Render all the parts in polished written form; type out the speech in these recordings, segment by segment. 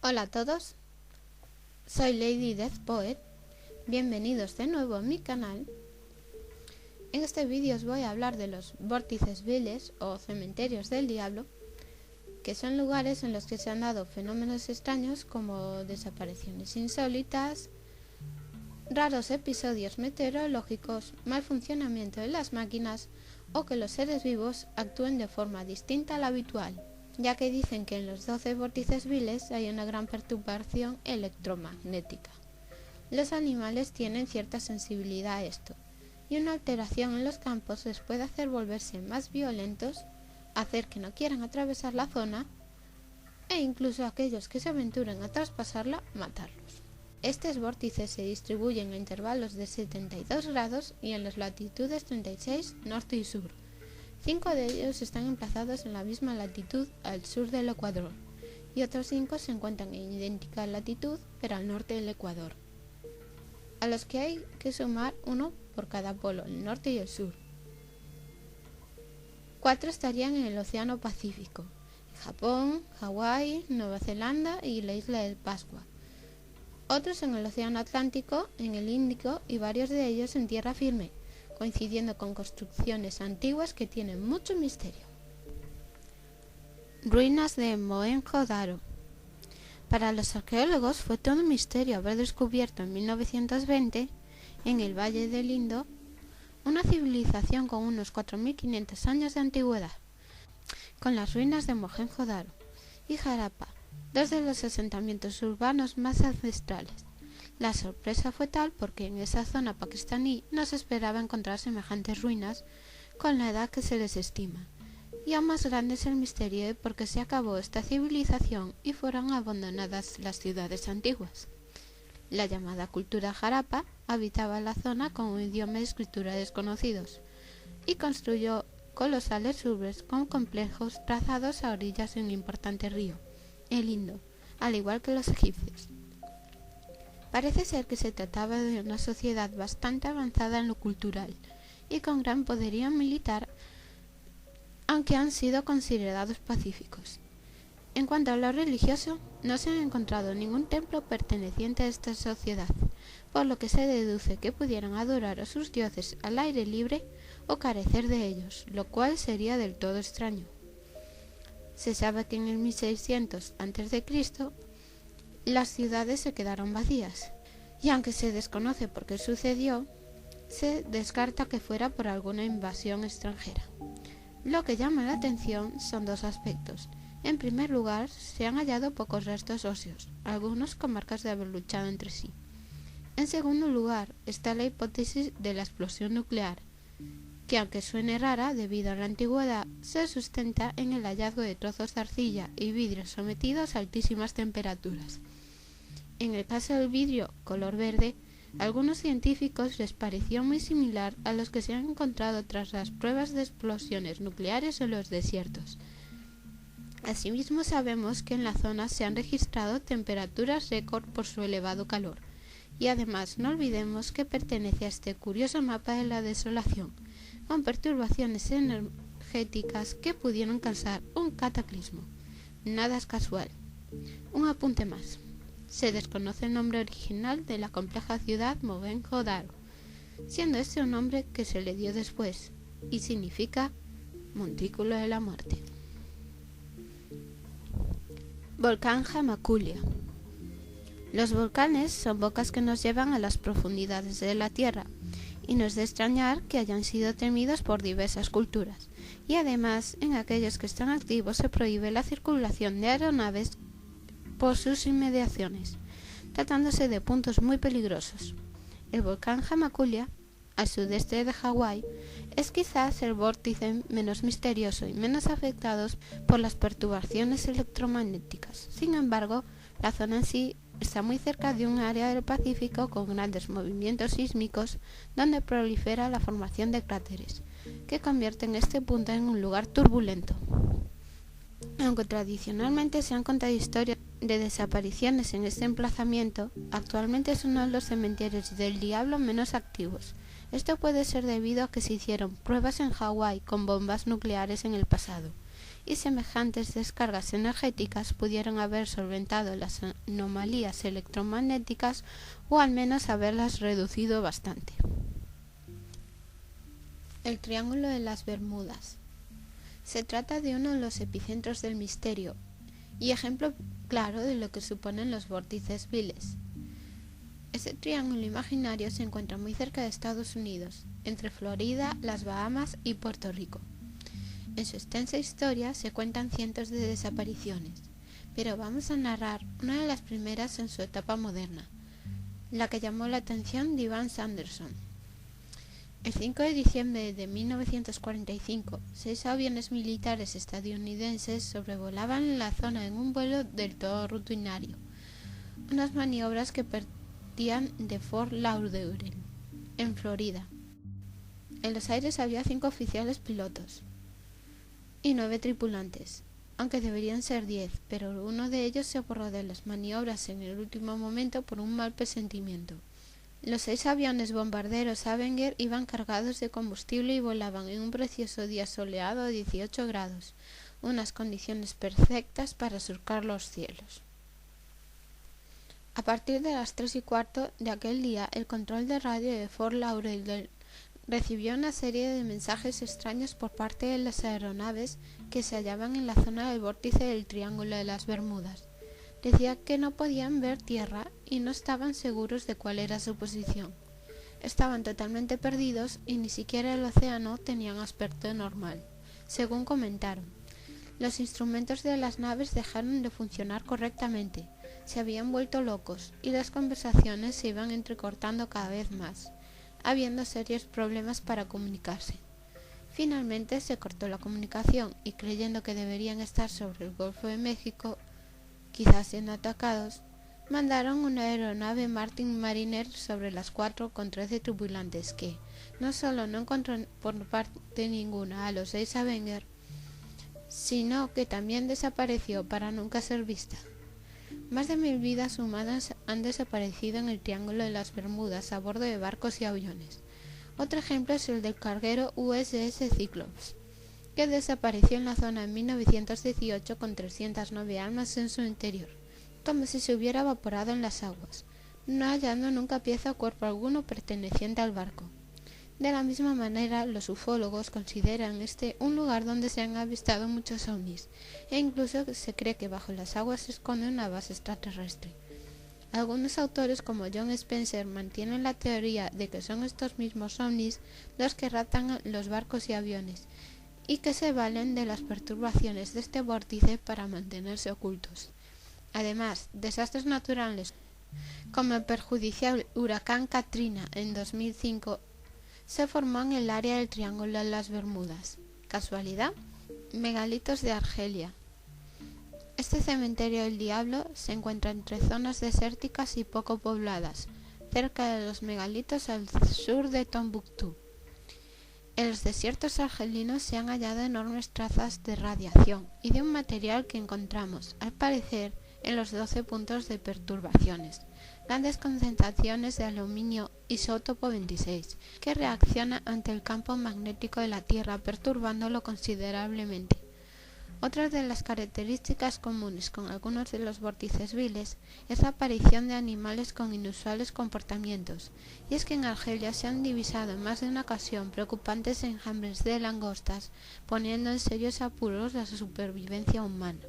Hola a todos, soy Lady Death Poet, bienvenidos de nuevo a mi canal. En este vídeo os voy a hablar de los vórtices viles o cementerios del diablo, que son lugares en los que se han dado fenómenos extraños como desapariciones insólitas, raros episodios meteorológicos, mal funcionamiento de las máquinas o que los seres vivos actúen de forma distinta a la habitual, ya que dicen que en los 12 vórtices viles hay una gran perturbación electromagnética. Los animales tienen cierta sensibilidad a esto, y una alteración en los campos les puede hacer volverse más violentos, hacer que no quieran atravesar la zona, e incluso aquellos que se aventuren a traspasarla, matarlos. Estos vórtices se distribuyen a intervalos de 72 grados y en las latitudes 36, norte y sur. 5 de ellos están emplazados en la misma latitud al sur del Ecuador, y otros 5 se encuentran en idéntica latitud, pero al norte del Ecuador, a los que hay que sumar uno por cada polo, el norte y el sur. 4 estarían en el Océano Pacífico, Japón, Hawái, Nueva Zelanda y la isla de Pascua. Otros en el Océano Atlántico, en el Índico y varios de ellos en tierra firme, coincidiendo con construcciones antiguas que tienen mucho misterio. Ruinas de Mohenjo-Daro. Para los arqueólogos fue todo un misterio haber descubierto en 1920, en el Valle del Indo, una civilización con unos 4.500 años de antigüedad, con las ruinas de Mohenjo-Daro y Harappa, dos de los asentamientos urbanos más ancestrales. La sorpresa fue tal porque en esa zona pakistaní no se esperaba encontrar semejantes ruinas con la edad que se les estima, y aún más grande es el misterio de por qué se acabó esta civilización y fueron abandonadas las ciudades antiguas. La llamada cultura Harappa habitaba la zona con un idioma y escritura desconocidos y construyó colosales urbes con complejos trazados a orillas de un importante río, el Indo, al igual que los egipcios. Parece ser que se trataba de una sociedad bastante avanzada en lo cultural y con gran poderío militar, aunque han sido considerados pacíficos. En cuanto a lo religioso, no se ha encontrado ningún templo perteneciente a esta sociedad, por lo que se deduce que pudieran adorar a sus dioses al aire libre o carecer de ellos, lo cual sería del todo extraño. Se sabe que en el 1600 a.C., las ciudades se quedaron vacías, y aunque se desconoce por qué sucedió, se descarta que fuera por alguna invasión extranjera. Lo que llama la atención son dos aspectos. En primer lugar, se han hallado pocos restos óseos, algunos con marcas de haber luchado entre sí. En segundo lugar, está la hipótesis de la explosión nuclear, que aunque suene rara debido a la antigüedad, se sustenta en el hallazgo de trozos de arcilla y vidrio sometidos a altísimas temperaturas. En el caso del vidrio color verde, a algunos científicos les pareció muy similar a los que se han encontrado tras las pruebas de explosiones nucleares en los desiertos. Asimismo, sabemos que en la zona se han registrado temperaturas récord por su elevado calor, y además no olvidemos que pertenece a este curioso mapa de la desolación, con perturbaciones energéticas que pudieron causar un cataclismo. Nada es casual. Un apunte más. Se desconoce el nombre original de la compleja ciudad Mohenjo-Daro, siendo este un nombre que se le dio después, y significa montículo de la muerte. Volcán Jamaculia. Los volcanes son bocas que nos llevan a las profundidades de la Tierra, y no es de extrañar que hayan sido temidos por diversas culturas, y además en aquellos que están activos se prohíbe la circulación de aeronaves por sus inmediaciones, tratándose de puntos muy peligrosos. El volcán Jamaculia, al sudeste de Hawái, es quizás el vórtice menos misterioso y menos afectado por las perturbaciones electromagnéticas. Sin embargo, la zona en sí está muy cerca de un área del Pacífico con grandes movimientos sísmicos donde prolifera la formación de cráteres, que convierten este punto en un lugar turbulento. Aunque tradicionalmente se han contado historias de desapariciones en este emplazamiento, actualmente es uno de los cementerios del diablo menos activos. Esto puede ser debido a que se hicieron pruebas en Hawái con bombas nucleares en el pasado, y semejantes descargas energéticas pudieron haber solventado las anomalías electromagnéticas o al menos haberlas reducido bastante. El Triángulo de las Bermudas. Se trata de uno de los epicentros del misterio y ejemplo claro de lo que suponen los vórtices viles. Este triángulo imaginario se encuentra muy cerca de Estados Unidos, entre Florida, las Bahamas y Puerto Rico. En su extensa historia se cuentan cientos de desapariciones, pero vamos a narrar una de las primeras en su etapa moderna, la que llamó la atención de Ivan Sanderson. El 5 de diciembre de 1945, 6 aviones militares estadounidenses sobrevolaban la zona en un vuelo del todo rutinario, unas maniobras que partían de Fort Lauderdale, en Florida. En los aires había 5 oficiales pilotos y 9 tripulantes, aunque deberían ser 10, pero uno de ellos se borró de las maniobras en el último momento por un mal presentimiento. Los 6 aviones bombarderos Avenger iban cargados de combustible y volaban en un precioso día soleado a 18 grados, unas condiciones perfectas para surcar los cielos. A partir de las 3:15 de aquel día, el control de radio de Fort Lauderdale recibió una serie de mensajes extraños por parte de las aeronaves que se hallaban en la zona del vórtice del Triángulo de las Bermudas. Decía que no podían ver tierra y no estaban seguros de cuál era su posición. Estaban totalmente perdidos y ni siquiera el océano tenía un aspecto normal, según comentaron. Los instrumentos de las naves dejaron de funcionar correctamente, se habían vuelto locos y las conversaciones se iban entrecortando cada vez más, habiendo serios problemas para comunicarse. Finalmente se cortó la comunicación y creyendo que deberían estar sobre el Golfo de México, quizás siendo atacados, mandaron una aeronave Martin Mariner sobre las 4 con 13 tripulantes que, no solo no encontró por parte ninguna a los 6 Avenger, sino que también desapareció para nunca ser vista. Más de 1000 vidas humanas han desaparecido en el Triángulo de las Bermudas a bordo de barcos y aviones. Otro ejemplo es el del carguero USS Cyclops, que desapareció en la zona en 1918 con 309 almas en su interior, como si se hubiera evaporado en las aguas, no hallando nunca pieza o cuerpo alguno perteneciente al barco. De la misma manera, los ufólogos consideran este un lugar donde se han avistado muchos ovnis, e incluso se cree que bajo las aguas se esconde una base extraterrestre. Algunos autores como John Spencer mantienen la teoría de que son estos mismos ovnis los que raptan los barcos y aviones, y que se valen de las perturbaciones de este vórtice para mantenerse ocultos. Además, desastres naturales como el perjudicial huracán Katrina en 2005 se formó en el área del Triángulo de las Bermudas. ¿Casualidad? Megalitos de Argelia. Este cementerio del diablo se encuentra entre zonas desérticas y poco pobladas, cerca de los megalitos al sur de Tombuctú. En los desiertos argelinos se han hallado enormes trazas de radiación y de un material que encontramos, al parecer, en los 12 puntos de perturbaciones, grandes concentraciones de aluminio isótopo 26, que reacciona ante el campo magnético de la Tierra perturbándolo considerablemente. Otra de las características comunes con algunos de los vórtices viles es la aparición de animales con inusuales comportamientos, y es que en Argelia se han divisado en más de una ocasión preocupantes enjambres de langostas, poniendo en serios apuros la supervivencia humana.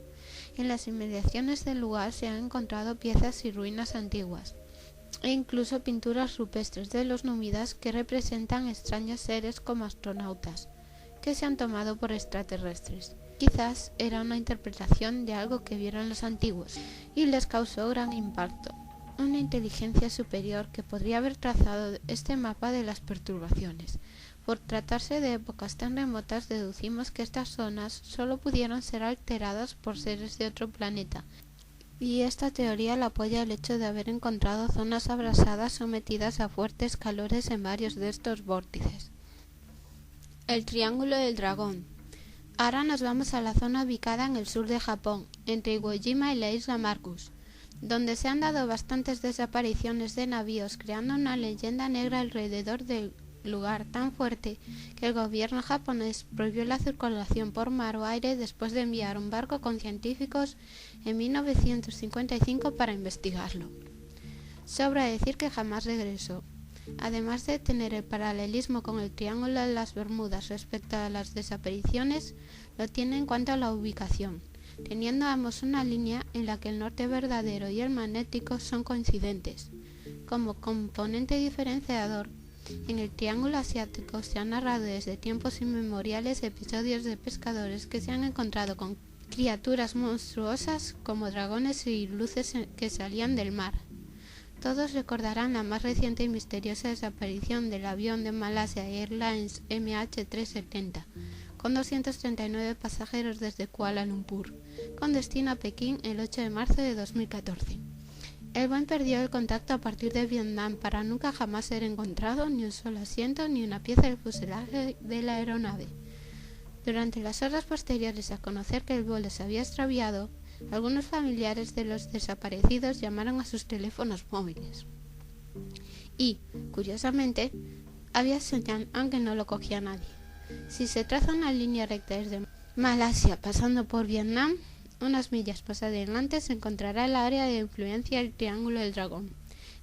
En las inmediaciones del lugar se han encontrado piezas y ruinas antiguas, e incluso pinturas rupestres de los númidas que representan extraños seres como astronautas, que se han tomado por extraterrestres. Quizás era una interpretación de algo que vieron los antiguos y les causó gran impacto. Una inteligencia superior que podría haber trazado este mapa de las perturbaciones. Por tratarse de épocas tan remotas, deducimos que estas zonas solo pudieron ser alteradas por seres de otro planeta, y esta teoría la apoya el hecho de haber encontrado zonas abrasadas sometidas a fuertes calores en varios de estos vórtices. El Triángulo del Dragón. Ahora nos vamos a la zona ubicada en el sur de Japón, entre Iwo Jima y la isla Marcus, donde se han dado bastantes desapariciones de navíos, creando una leyenda negra alrededor del lugar tan fuerte que el gobierno japonés prohibió la circulación por mar o aire después de enviar un barco con científicos en 1955 para investigarlo. Sobra decir que jamás regresó. Además de tener el paralelismo con el Triángulo de las Bermudas respecto a las desapariciones, lo tiene en cuanto a la ubicación, teniendo ambos una línea en la que el norte verdadero y el magnético son coincidentes. Como componente diferenciador, en el Triángulo Asiático se han narrado desde tiempos inmemoriales episodios de pescadores que se han encontrado con criaturas monstruosas como dragones y luces que salían del mar. Todos recordarán la más reciente y misteriosa desaparición del avión de Malaysia Airlines MH370, con 239 pasajeros desde Kuala Lumpur, con destino a Pekín el 8 de marzo de 2014. El Boeing perdió el contacto a partir de Vietnam para nunca jamás ser encontrado ni un solo asiento ni una pieza del fuselaje de la aeronave. Durante las horas posteriores a conocer que el vuelo se había extraviado, algunos familiares de los desaparecidos llamaron a sus teléfonos móviles. Y, curiosamente, había señal aunque no lo cogía nadie. Si se traza una línea recta desde Malasia pasando por Vietnam, unas millas más adelante se encontrará el área de influencia del Triángulo del Dragón,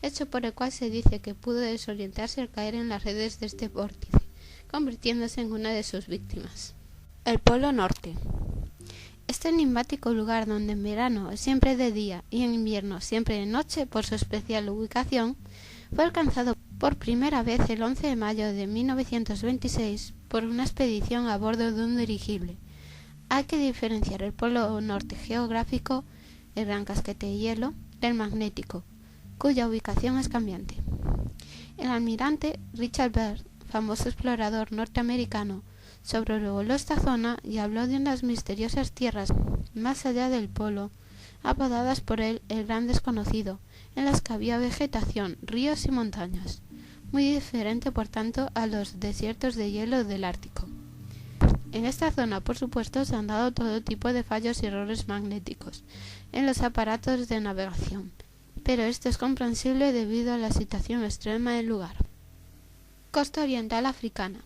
hecho por el cual se dice que pudo desorientarse al caer en las redes de este vórtice, convirtiéndose en una de sus víctimas. El Polo Norte. Este enigmático lugar donde en verano es siempre de día y en invierno siempre de noche por su especial ubicación, fue alcanzado por primera vez el 11 de mayo de 1926 por una expedición a bordo de un dirigible. Hay que diferenciar el polo norte geográfico, el gran casquete de hielo, del magnético, cuya ubicación es cambiante. El almirante Richard Byrd, famoso explorador norteamericano, sobrevoló esta zona y habló de unas misteriosas tierras más allá del polo, apodadas por él el Gran Desconocido, en las que había vegetación, ríos y montañas, muy diferente por tanto a los desiertos de hielo del Ártico. En esta zona, por supuesto, se han dado todo tipo de fallos y errores magnéticos en los aparatos de navegación, pero esto es comprensible debido a la situación extrema del lugar. Costa oriental africana.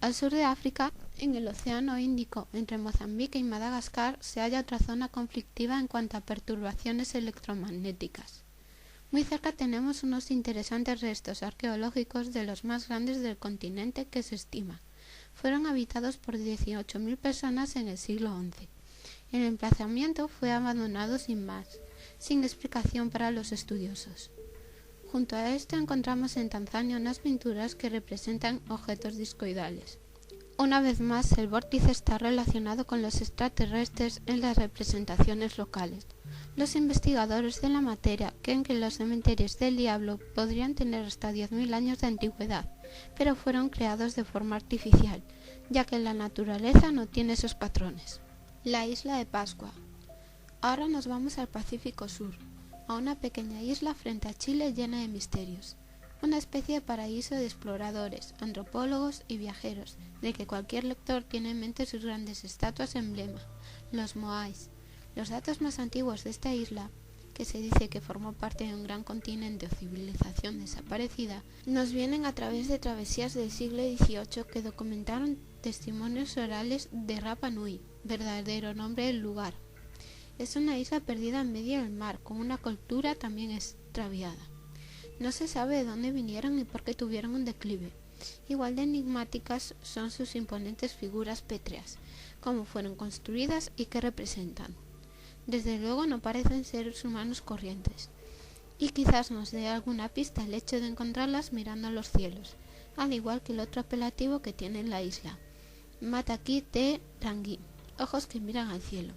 Al sur de África, en el Océano Índico, entre Mozambique y Madagascar, se halla otra zona conflictiva en cuanto a perturbaciones electromagnéticas. Muy cerca tenemos unos interesantes restos arqueológicos de los más grandes del continente que se estima fueron habitados por 18.000 personas en el siglo XI. El emplazamiento fue abandonado sin más, sin explicación para los estudiosos. Junto a esto encontramos en Tanzania unas pinturas que representan objetos discoidales. Una vez más, el vórtice está relacionado con los extraterrestres en las representaciones locales. Los investigadores de la materia creen que los cementerios del diablo podrían tener hasta 10.000 años de antigüedad, pero fueron creados de forma artificial, ya que la naturaleza no tiene esos patrones. La isla de Pascua. Ahora nos vamos al Pacífico Sur, a una pequeña isla frente a Chile llena de misterios. Una especie de paraíso de exploradores, antropólogos y viajeros, de que cualquier lector tiene en mente sus grandes estatuas emblema, los moais. Los datos más antiguos de esta isla, que se dice que formó parte de un gran continente o civilización desaparecida, nos vienen a través de travesías del siglo XVIII que documentaron testimonios orales de Rapa Nui, verdadero nombre del lugar. Es una isla perdida en medio del mar, con una cultura también extraviada. No se sabe de dónde vinieron ni por qué tuvieron un declive. Igual de enigmáticas son sus imponentes figuras pétreas, cómo fueron construidas y qué representan. Desde luego no parecen seres humanos corrientes, y quizás nos dé alguna pista el hecho de encontrarlas mirando a los cielos, al igual que el otro apelativo que tiene la isla, Mataki te Rangui, ojos que miran al cielo.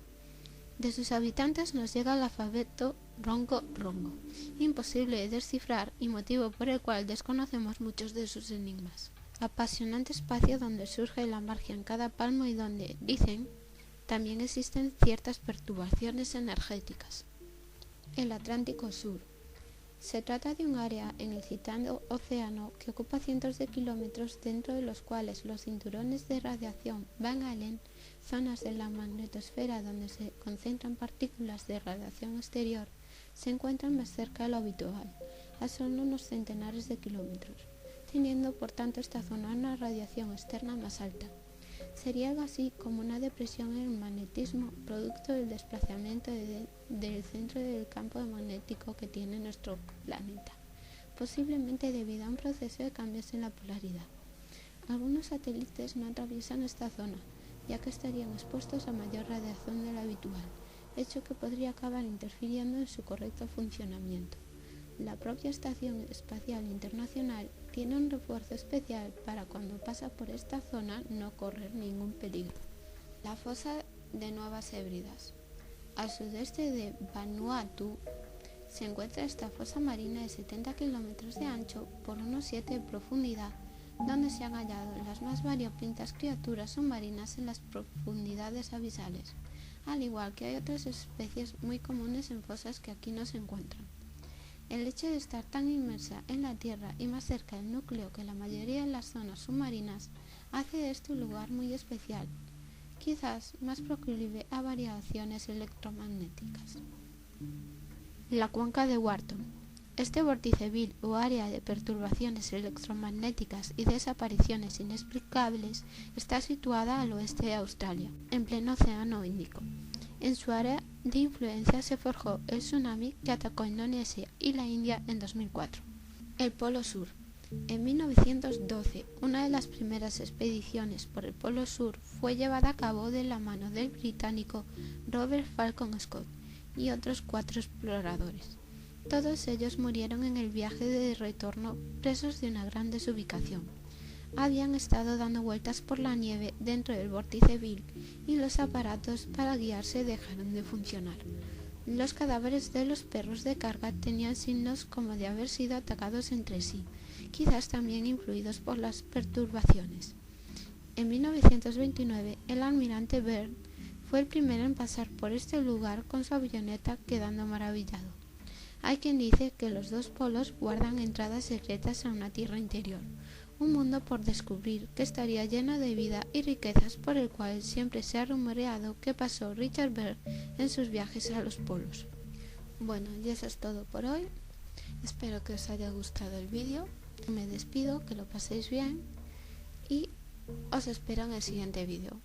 De sus habitantes nos llega el alfabeto rongo-rongo, imposible de descifrar y motivo por el cual desconocemos muchos de sus enigmas. Apasionante espacio donde surge la magia en cada palmo y donde, dicen, también existen ciertas perturbaciones energéticas. El Atlántico Sur. Se trata de un área en el citado océano que ocupa cientos de kilómetros, dentro de los cuales los cinturones de radiación Van Allen, zonas de la magnetosfera donde se concentran partículas de radiación exterior, se encuentran más cerca de lo habitual, a solo unos centenares de kilómetros. teniendo por tanto esta zona una radiación externa más alta. Sería algo así como una depresión en el magnetismo, producto del desplazamiento del centro del campo magnético que tiene nuestro planeta, posiblemente debido a un proceso de cambios en la polaridad. Algunos satélites no atraviesan esta zona, ya que estarían expuestos a mayor radiación de la habitual, hecho que podría acabar interfiriendo en su correcto funcionamiento. La propia Estación Espacial Internacional tiene un refuerzo especial para cuando pasa por esta zona no correr ningún peligro. La fosa de Nuevas Hébridas. Al sudeste de Vanuatu se encuentra esta fosa marina de 70 kilómetros de ancho por unos 7 de profundidad, donde se han hallado las más variopintas criaturas submarinas en las profundidades abisales, al igual que hay otras especies muy comunes en fosas que aquí no se encuentran. El hecho de estar tan inmersa en la Tierra y más cerca del núcleo que la mayoría de las zonas submarinas hace de este un lugar muy especial, quizás más proclive a variaciones electromagnéticas. La cuenca de Wharton. Este vórtice Vil o área de perturbaciones electromagnéticas y desapariciones inexplicables está situada al oeste de Australia, en pleno Océano Índico. En su área de influencia se forjó el tsunami que atacó Indonesia y la India en 2004. El Polo Sur. En 1912, una de las primeras expediciones por el Polo Sur fue llevada a cabo de la mano del británico Robert Falcon Scott y otros 4 exploradores. Todos ellos murieron en el viaje de retorno presos de una gran desubicación. Habían estado dando vueltas por la nieve dentro del vórtice Vil y los aparatos para guiarse dejaron de funcionar. Los cadáveres de los perros de carga tenían signos como de haber sido atacados entre sí, quizás también influidos por las perturbaciones. En 1929, el almirante Byrd fue el primero en pasar por este lugar con su avioneta, quedando maravillado. Hay quien dice que los 2 polos guardan entradas secretas a una tierra interior, un mundo por descubrir que estaría lleno de vida y riquezas, por el cual siempre se ha rumoreado que pasó Richard Byrd en sus viajes a los polos. Bueno, y eso es todo por hoy. Espero que os haya gustado el vídeo. Me despido, que lo paséis bien y os espero en el siguiente vídeo.